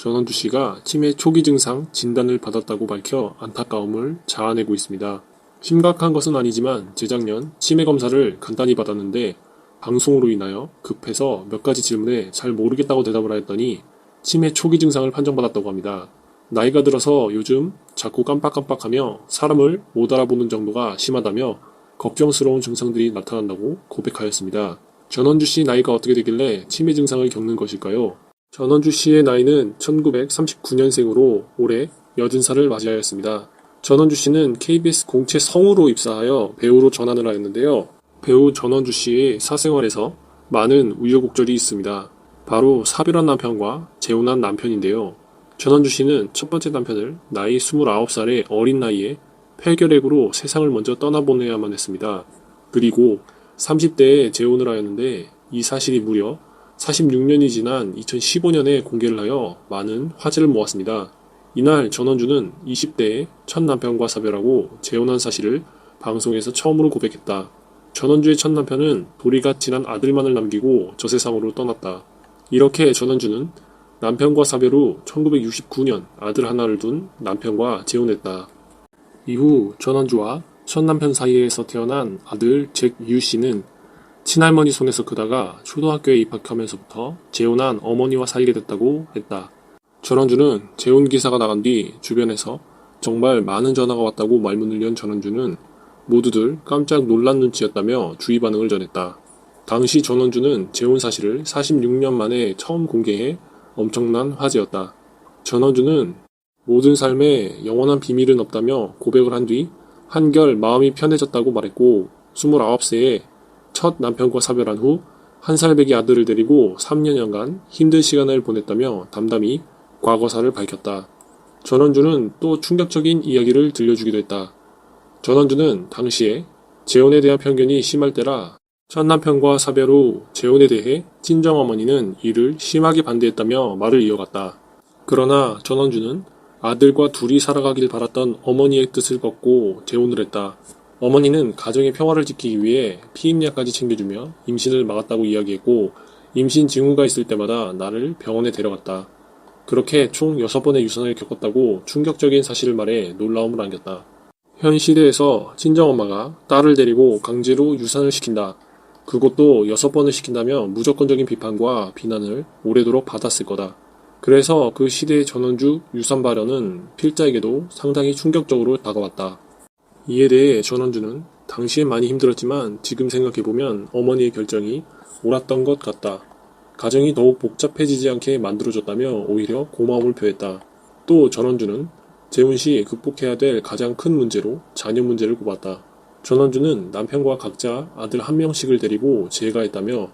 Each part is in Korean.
전원주 씨가 치매 초기 증상 진단을 받았다고 밝혀 안타까움을 자아내고 있습니다. 심각한 것은 아니지만 재작년 치매 검사를 간단히 받았는데 방송으로 인하여 급해서 몇 가지 질문에 잘 모르겠다고 대답을 하였더니 치매 초기 증상을 판정받았다고 합니다. 나이가 들어서 요즘 자꾸 깜빡깜빡하며 사람을 못 알아보는 정도가 심하다며 걱정스러운 증상들이 나타난다고 고백하였습니다. 전원주 씨 나이가 어떻게 되길래 치매 증상을 겪는 것일까요? 전원주 씨의 나이는 1939년생으로 올해 80살을 맞이하였습니다. 전원주 씨는 KBS 공채 성우로 입사하여 배우로 전환을 하였는데요. 배우 전원주 씨의 사생활에서 많은 우여곡절이 있습니다. 바로 사별한 남편과 재혼한 남편인데요. 전원주 씨는 첫 번째 남편을 나이 29살의 어린 나이에 폐결핵으로 세상을 먼저 떠나보내야만 했습니다. 그리고 30대에 재혼을 하였는데 이 사실이 무려 46년이 지난 2015년에 공개를 하여 많은 화제를 모았습니다. 이날 전원주는 20대에 첫 남편과 사별하고 재혼한 사실을 방송에서 처음으로 고백했다. 전원주의 첫 남편은 도리가 지난 아들만을 남기고 저 세상으로 떠났다. 이렇게 전원주는 남편과 사별 후 1969년 아들 하나를 둔 남편과 재혼했다. 이후 전원주와 첫 남편 사이에서 태어난 아들 잭유 씨는 친할머니 손에서 크다가 초등학교에 입학하면서부터 재혼한 어머니와 살게 됐다고 했다. 전원주는 재혼 기사가 나간 뒤 주변에서 정말 많은 전화가 왔다고 말문을 연 전원주는 모두들 깜짝 놀란 눈치였다며 주의 반응을 전했다. 당시 전원주는 재혼 사실을 46년 만에 처음 공개해 엄청난 화제였다. 전원주는 모든 삶에 영원한 비밀은 없다며 고백을 한 뒤 한결 마음이 편해졌다고 말했고 29세에 첫 남편과 사별한 후 한 살배기 아들을 데리고 3년여간 힘든 시간을 보냈다며 담담히 과거사를 밝혔다. 전원주는 또 충격적인 이야기를 들려주기도 했다. 전원주는 당시에 재혼에 대한 편견이 심할 때라 첫 남편과 사별 후 재혼에 대해 친정어머니는 이를 심하게 반대했다며 말을 이어갔다. 그러나 전원주는 아들과 둘이 살아가길 바랐던 어머니의 뜻을 꺾고 재혼을 했다. 어머니는 가정의 평화를 지키기 위해 피임약까지 챙겨주며 임신을 막았다고 이야기했고 임신 징후가 있을 때마다 나를 병원에 데려갔다. 그렇게 총 6번의 유산을 겪었다고 충격적인 사실을 말해 놀라움을 안겼다. 현 시대에서 친정엄마가 딸을 데리고 강제로 유산을 시킨다. 그것도 6번을 시킨다면 무조건적인 비판과 비난을 오래도록 받았을 거다. 그래서 그 시대의 전원주 유산 발언은 필자에게도 상당히 충격적으로 다가왔다. 이에 대해 전원주는 당시엔 많이 힘들었지만 지금 생각해보면 어머니의 결정이 옳았던 것 같다. 가정이 더욱 복잡해지지 않게 만들어줬다며 오히려 고마움을 표했다. 또 전원주는 재혼 시 극복해야 될 가장 큰 문제로 자녀 문제를 꼽았다. 전원주는 남편과 각자 아들 한 명씩을 데리고 재가했다며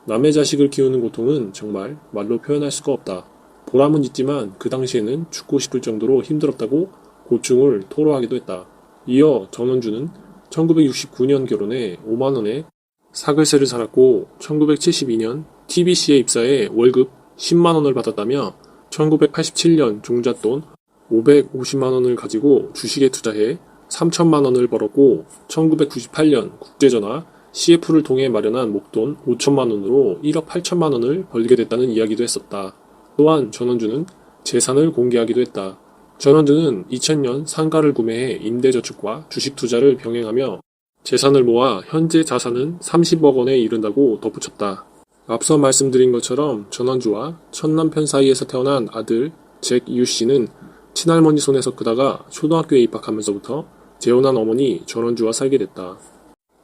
남의 자식을 키우는 고통은 정말 말로 표현할 수가 없다. 보람은 있지만 그 당시에는 죽고 싶을 정도로 힘들었다고 고충을 토로하기도 했다. 이어 전원주는 1969년 결혼해 5만원의 사글세를 살았고 1972년 TBC에 입사해 월급 10만원을 받았다며 1987년 종잣돈 550만원을 가지고 주식에 투자해 3천만원을 벌었고 1998년 국제전화 CF를 통해 마련한 목돈 5천만원으로 1억 8천만원을 벌게 됐다는 이야기도 했었다. 또한 전원주는 재산을 공개하기도 했다. 전원주는 2000년 상가를 구매해 임대저축과 주식 투자를 병행하며 재산을 모아 현재 자산은 30억 원에 이른다고 덧붙였다. 앞서 말씀드린 것처럼 전원주와 첫 남편 사이에서 태어난 아들 잭유 씨는 친할머니 손에서 크다가 초등학교에 입학하면서부터 재혼한 어머니 전원주와 살게 됐다.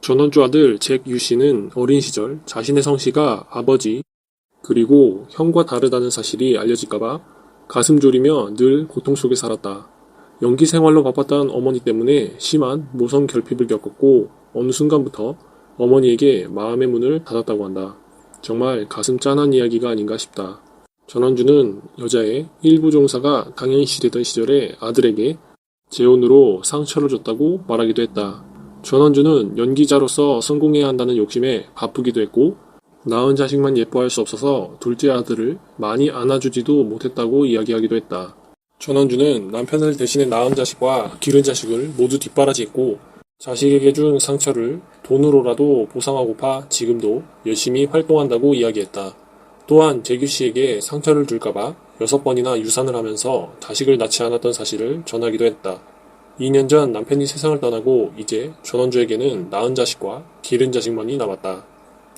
전원주 아들 잭유 씨는 어린 시절 자신의 성씨가 아버지 그리고 형과 다르다는 사실이 알려질까봐 가슴 졸이며 늘 고통 속에 살았다. 연기 생활로 바빴던 어머니 때문에 심한 모성 결핍을 겪었고 어느 순간부터 어머니에게 마음의 문을 닫았다고 한다. 정말 가슴 짠한 이야기가 아닌가 싶다. 전원주는 여자의 일부 종사가 당연시 되던 시절에 아들에게 재혼으로 상처를 줬다고 말하기도 했다. 전원주는 연기자로서 성공해야 한다는 욕심에 바쁘기도 했고 낳은 자식만 예뻐할 수 없어서 둘째 아들을 많이 안아주지도 못했다고 이야기하기도 했다. 전원주는 남편을 대신해 낳은 자식과 기른 자식을 모두 뒷바라지했고 자식에게 준 상처를 돈으로라도 보상하고파 지금도 열심히 활동한다고 이야기했다. 또한 재규 씨에게 상처를 줄까봐 6번이나 유산을 하면서 자식을 낳지 않았던 사실을 전하기도 했다. 2년 전 남편이 세상을 떠나고 이제 전원주에게는 낳은 자식과 기른 자식만이 남았다.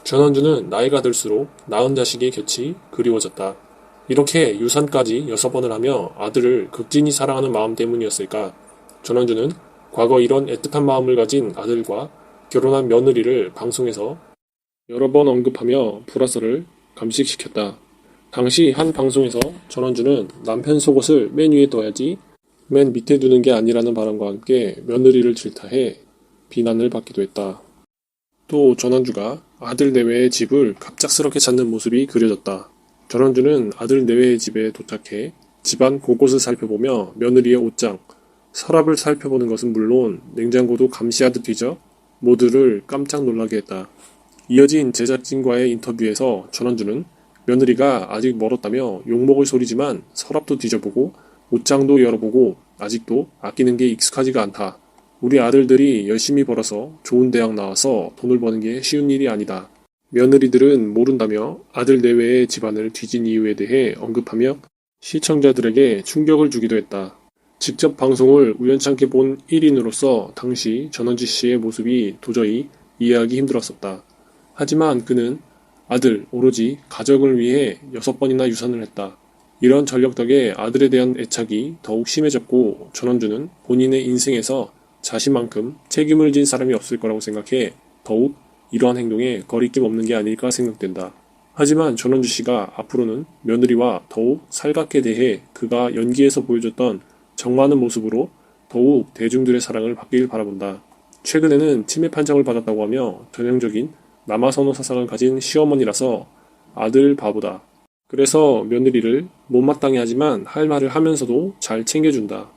전원주는 나이가 들수록 낳은 자식의 곁이 그리워졌다. 이렇게 유산까지 6번을 하며 아들을 극진히 사랑하는 마음 때문이었을까? 전원주는 과거 이런 애틋한 마음을 가진 아들과 결혼한 며느리를 방송에서 여러 번 언급하며 불화설을 감식시켰다. 당시 한 방송에서 전원주는 남편 속옷을 맨 위에 둬야지 맨 밑에 두는 게 아니라는 발언과 함께 며느리를 질타해 비난을 받기도 했다. 또 전원주가 아들 내외의 집을 갑작스럽게 찾는 모습이 그려졌다. 전원주는 아들 내외의 집에 도착해 집안 곳곳을 살펴보며 며느리의 옷장, 서랍을 살펴보는 것은 물론 냉장고도 감시하듯 뒤져 모두를 깜짝 놀라게 했다. 이어진 제작진과의 인터뷰에서 전원주는 며느리가 아직 멀었다며 욕먹을 소리지만 서랍도 뒤져보고 옷장도 열어보고 아직도 아끼는 게 익숙하지가 않다. 우리 아들들이 열심히 벌어서 좋은 대학 나와서 돈을 버는 게 쉬운 일이 아니다. 며느리들은 모른다며 아들 내외의 집안을 뒤진 이유에 대해 언급하며 시청자들에게 충격을 주기도 했다. 직접 방송을 우연찮게 본 1인으로서 당시 전원주 씨의 모습이 도저히 이해하기 힘들었었다. 하지만 그는 아들, 오로지 가족을 위해 6번이나 유산을 했다. 이런 전력 덕에 아들에 대한 애착이 더욱 심해졌고 전원주는 본인의 인생에서 자신만큼 책임을 진 사람이 없을 거라고 생각해 더욱 이러한 행동에 거리낌 없는 게 아닐까 생각된다. 하지만 전원주 씨가 앞으로는 며느리와 더욱 살갑게 대해 그가 연기에서 보여줬던 정많은 모습으로 더욱 대중들의 사랑을 받길 바라본다. 최근에는 치매 판정을 받았다고 하며 전형적인 남아선호 사상을 가진 시어머니라서 아들 바보다. 그래서 며느리를 못마땅해 하지만 할 말을 하면서도 잘 챙겨준다.